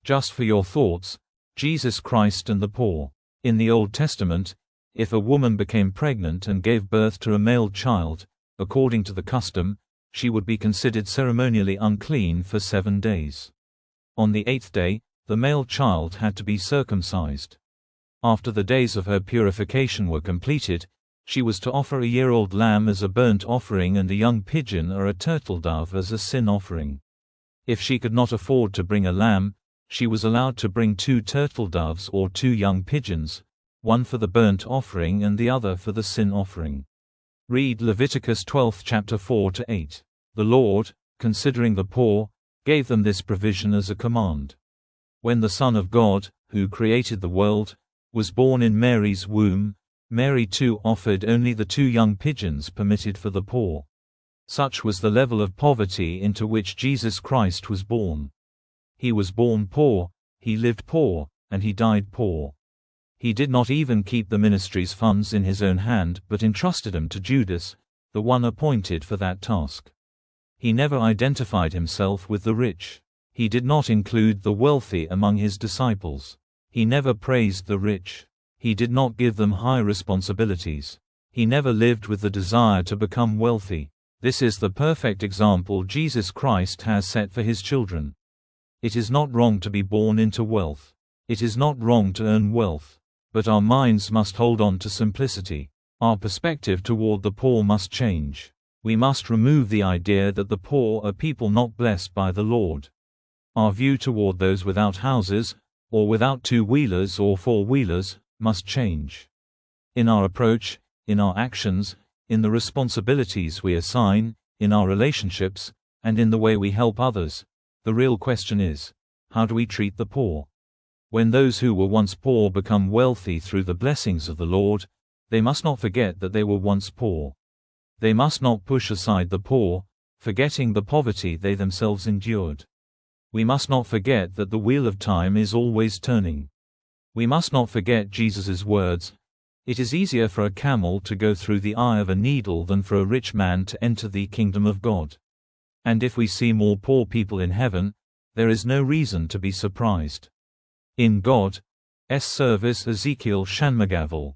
Just for your thoughts, Jesus Christ and the poor. In the Old Testament, if a woman became pregnant and gave birth to a male child, according to the custom, she would be considered ceremonially unclean for 7 days. On the 8th day, the male child had to be circumcised. After the days of her purification were completed, she was to offer a year-old lamb as a burnt offering and a young pigeon or a turtledove as a sin offering. If she could not afford to bring a lamb, she was allowed to bring 2 turtledoves or 2 young pigeons, one for the burnt offering and the other for the sin offering. Read Leviticus 12 chapter 4-8. The Lord, considering the poor, gave them this provision as a command. When the Son of God, who created the world, was born in Mary's womb, Mary too offered only the 2 young pigeons permitted for the poor. Such was the level of poverty into which Jesus Christ was born. He was born poor, he lived poor, and he died poor. He did not even keep the ministry's funds in his own hand but entrusted them to Judas, the one appointed for that task. He never identified himself with the rich. He did not include the wealthy among his disciples. He never praised the rich. He did not give them high responsibilities. He never lived with the desire to become wealthy. This is the perfect example Jesus Christ has set for his children. It is not wrong to be born into wealth. It is not wrong to earn wealth. But our minds must hold on to simplicity. Our perspective toward the poor must change. We must remove the idea that the poor are people not blessed by the Lord. Our view toward those without houses, or without 2-wheelers or 4-wheelers, must change. In our approach, in our actions, in the responsibilities we assign, in our relationships, and in the way we help others, the real question is, how do we treat the poor? When those who were once poor become wealthy through the blessings of the Lord, they must not forget that they were once poor. They must not push aside the poor, forgetting the poverty they themselves endured. We must not forget that the wheel of time is always turning. We must not forget Jesus' words, "It is easier for a camel to go through the eye of a needle than for a rich man to enter the kingdom of God." And if we see more poor people in heaven, there is no reason to be surprised. In God's service, Ezekiel Shanmugavil.